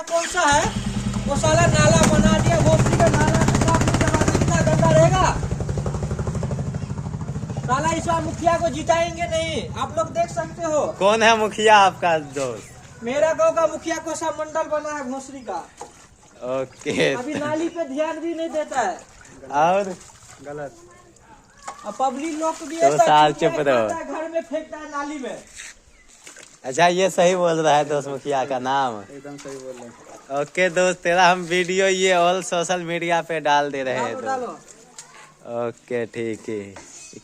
कौन सा है? वो साला नाला बना दिया, भोसड़ी का नाला साफ नहीं करवा दे, कितना गंदा रहेगा। साला इस बार मुखिया को जिताएंगे नहीं, आप लोग देख सकते हो। कौन है मुखिया आपका दोस्त? मेरा गांव का मुखिया कोसा मंडल बना है भोसड़ी का। ओके। अभी नाली पे ध्यान भी नहीं देता है और गलत। अब पब्लिक लोग को भी तो ऐसा साल चुप चुप रहो। घर में फेंकता है नाली में। अच्छा, ये सही बोल रहा है दोस्त, मुखिया का नाम एकदम सही बोल रहे हैं। ओके दोस्त, तेरा हम वीडियो ये ऑल सोशल मीडिया पे डाल दे रहे हैं डालो। ओके ठीक है।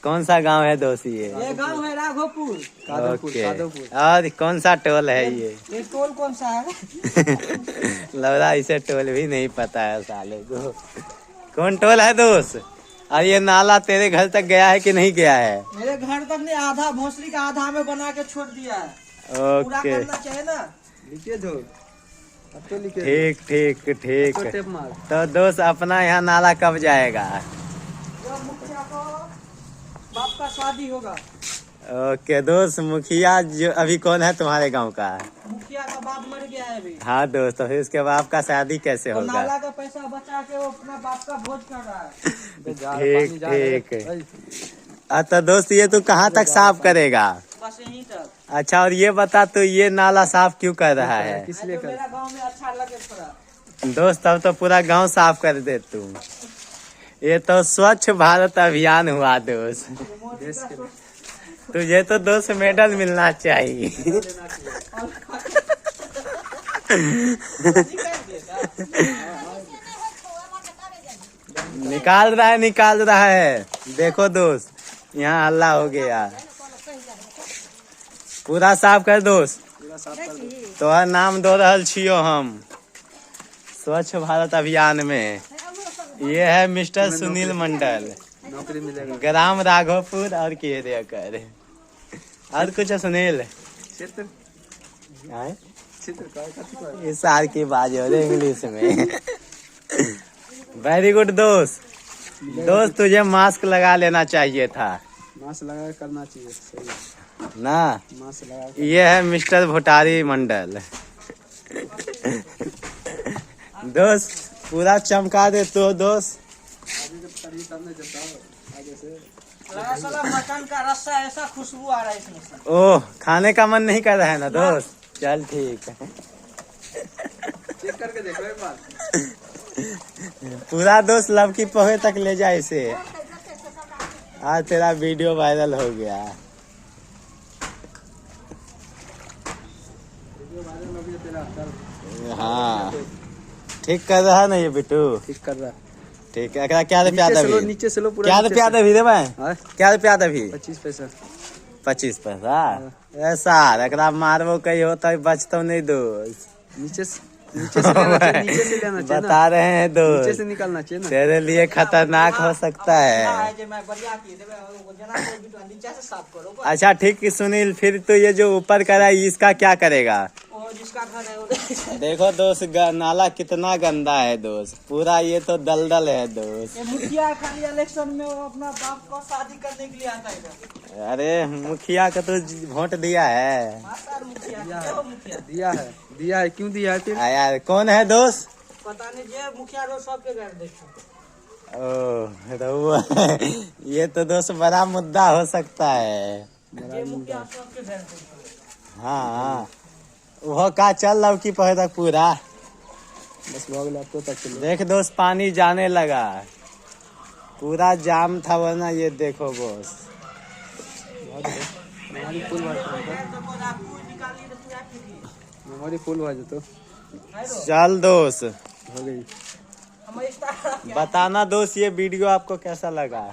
कौन सा गांव है दोस्त ये गांव है राघोपुर। ओके। और कौन सा टोल है ये टोल कौन सा है? लग रहा इसे टोल भी नहीं पता है साले को। कौन टोल है दोस्त? और ये नाला तेरे घर तक गया है कि नहीं गया है? मेरे घर तक नहीं, आधा भोसड़ी का आधा में बना के छोड़ दिया है। पूरा ओके करना चाहिए ना। लीकेज हो तो ठीक ठीक ठीक। तो दोस्त अपना यहाँ नाला कब जाएगा? जब मुखिया को बाप का शादी होगा। ओके दोस्त, मुखिया जो अभी कौन है तुम्हारे गांव का? मुखिया का बाप मर गया है अभी। हाँ दोस्त, तो फिर उसके बाप का शादी कैसे तो होगा? नाला का पैसा बचा के वो अपना बाप का भोज कर रहा है। ठीक ठीक। तो दोस्त ये तू कहाँ तक साफ करेगा? बस यहीं तक। अच्छा, और ये बता तो ये नाला साफ क्यों कर रहा है? इसलिए मेरा गांव में अच्छा लगे थोड़ा। दोस्त अब तो पूरा गांव साफ कर दे तू। ये तो स्वच्छ भारत अभियान हुआ दोस्त। तुझे तो दोस्त मेडल मिलना चाहिए। निकाल रहा है। देखो दोस्त, यहाँ हल्ला हो गया। पूरा साफ कर दोस्त। तो नाम दो रहल छियो हम स्वच्छ भारत अभियान में। ये है मिस्टर सुनील मंडल, नौकरी मिलेगा। ग्राम राघोपुर। और किए कर और कुछ है सुनील? इस साल की बात हो रही इंग्लिश में। वेरी गुड दोस्त। दोस्त तुझे मास्क लगा लेना चाहिए था। मास्क लगा करना चाहिए, सही ना। मास्क लगा। ये है मिस्टर भोटारी मंडल। दोस्त पूरा चमका दे तो दोस्त। मटन का रस्सा ऐसा खुशबू आ रहा है इसमें से। ओह, खाने का मन नहीं कर रहा है ना दोस्त? चल ठीक है। चेक करके देखो एक बार। पूरा दोस्त लब की पोहे तक ले जा इसे। आज तेरा वीडियो वायरल हो गया। हाँ, ठीक कर रहा है ना ये बिट्टू? ठीक कर रहा है। ठीक है। क्या रुपया दे? नीचे से लो पूरा। क्या रुपया दे रे भाई? क्या रुपया दे? 25 पैसा। 25 पैसा? ऐसा एकरा मारबो कहीं होता है, बचतो नहीं दोस्त। नीचे से लेना चाहिए, नीचे से लेना चाहिए। बता रहे हैं दोस्त, नीचे से निकालना चाहिए ना। तेरे लिए खतरनाक हो सकता है। अच्छा ठीक है सुनील, फिर तो ये जो ऊपर करा है इसका क्या करेगा? जिसका घर है देखो दोस्त, नाला कितना गंदा है दोस्त। पूरा ये तो दलदल है दोस्त। मुखिया खाली इलेक्शन में वो अपना बाप को शादी करने के लिए आता है। अरे मुखिया का तो वोट दिया है। दिया है क्यों दिया है फिर? यार कौन है दोस्त? पता नहीं, जे मुखिया रोज सबके घर देखो। ओह, ये तो दोस्त बड़ा मुद्दा हो सकता है। जे मुखिया सबके घर देखो। हाँ, वो का चल रहा की पहले तक पूरा। बस तो तक देख दोस्त, पानी जाने लगा। पूरा जाम था वरना ये देखो बॉस। मेमोरी फुल हुआ तो चल दोस्त, हो गई। बताना दोस्त ये वीडियो आपको कैसा लगा।